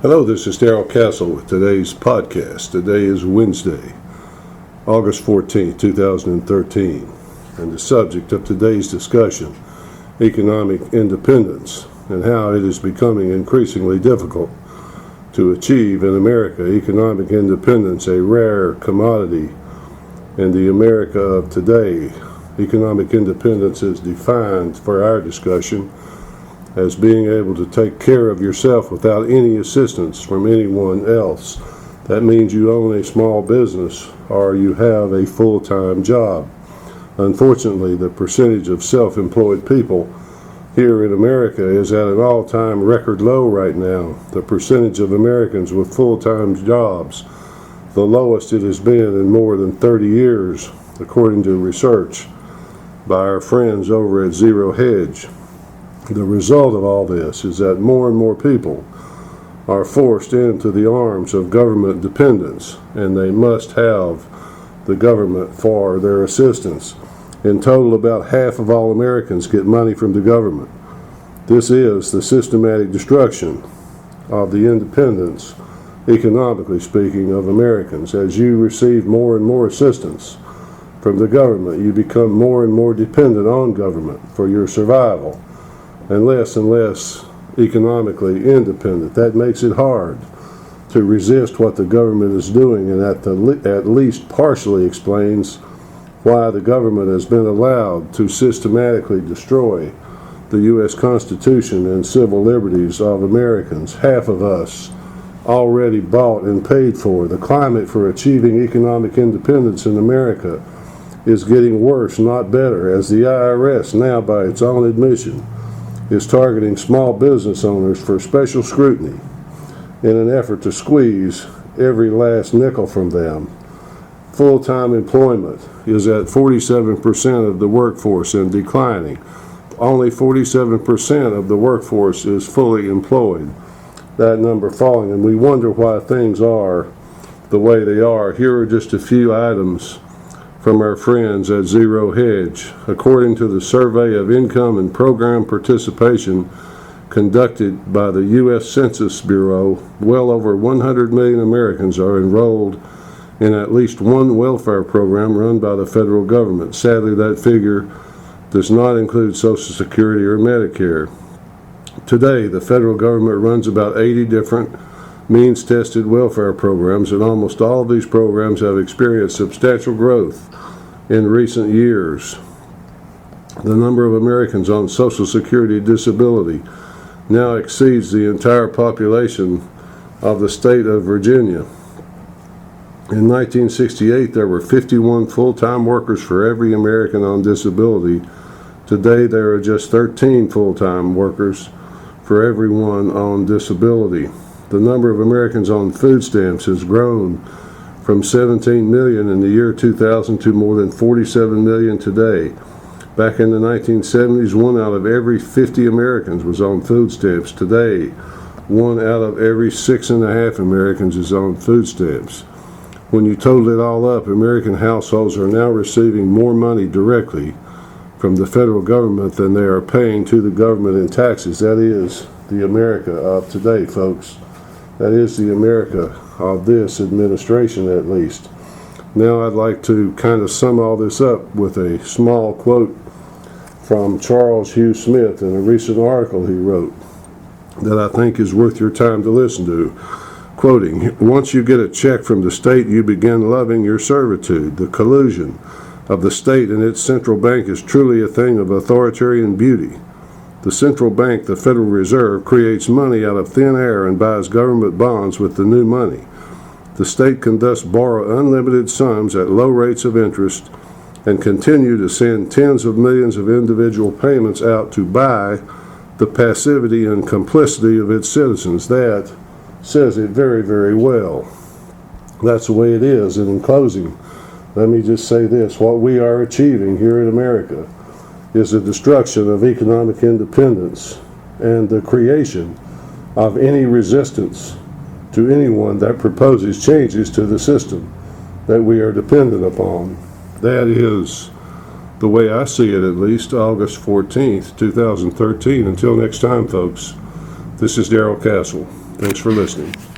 Hello, this is Darrell Castle with today's podcast. Today is Wednesday, August 14th, 2013, and the subject of today's discussion, economic independence, and how it is becoming increasingly difficult to achieve in America. Economic independence, a rare commodity in the America of today. Economic independence is defined for our discussion as being able to take care of yourself without any assistance from anyone else. That means you own a small business or you have a full-time job. Unfortunately, the percentage of self-employed people here in America is at an all-time record low right now. The percentage of Americans with full-time jobs, the lowest it has been in more than 30 years, according to research by our friends over at Zero Hedge. The result of all this is that more and more people are forced into the arms of government dependence, and they must have the government for their assistance. In total, about half of all Americans get money from the government. This is the systematic destruction of the independence, economically speaking, of Americans. As you receive more and more assistance from the government, you become more and more dependent on government for your survival, and less economically independent. That makes it hard to resist what the government is doing, and at least partially explains why the government has been allowed to systematically destroy the U.S. Constitution and civil liberties of Americans. Half of us already bought and paid for. The climate for achieving economic independence in America is getting worse, not better, as the IRS, now by its own admission, is targeting small business owners for special scrutiny in an effort to squeeze every last nickel from them. Full-time employment is at 47% of the workforce and declining. Only 47% of the workforce is fully employed. That number falling, and we wonder why things are the way they are. Here are just a few items from our friends at Zero Hedge. According to the Survey of Income and Program Participation conducted by the U.S. Census Bureau, well over 100 million Americans are enrolled in at least one welfare program run by the federal government. Sadly, that figure does not include Social Security or Medicare. Today, the federal government runs about 80 different means-tested welfare programs, and almost all of these programs have experienced substantial growth in recent years. The number of Americans on Social Security disability now exceeds the entire population of the state of Virginia. In 1968, there were 51 full-time workers for every American on disability. Today, there are just 13 full-time workers for everyone on disability. The number of Americans on food stamps has grown from 17 million in the year 2000 to more than 47 million today. Back in the 1970s, 1 out of every 50 Americans was on food stamps. Today, 1 out of every 6.5 Americans is on food stamps. When you total it all up, American households are now receiving more money directly from the federal government than they are paying to the government in taxes. That is the America of today, folks. That is the America of this administration, at least. Now I'd like to kind of sum all this up with a small quote from Charles Hugh Smith in a recent article he wrote that I think is worth your time to listen to. Quoting, "Once you get a check from the state, you begin loving your servitude. The collusion of the state and its central bank is truly a thing of authoritarian beauty. The central bank, the Federal Reserve, creates money out of thin air and buys government bonds with the new money. The state can thus borrow unlimited sums at low rates of interest and continue to send tens of millions of individual payments out to buy the passivity and complicity of its citizens." That says it very, very well. That's the way it is. And in closing, let me just say this. What we are achieving here in America is the destruction of economic independence and the creation of any resistance to anyone that proposes changes to the system that we are dependent upon. That is the way I see it, at least, August 14th, 2013. Until next time, folks, this is Darrell Castle. Thanks for listening.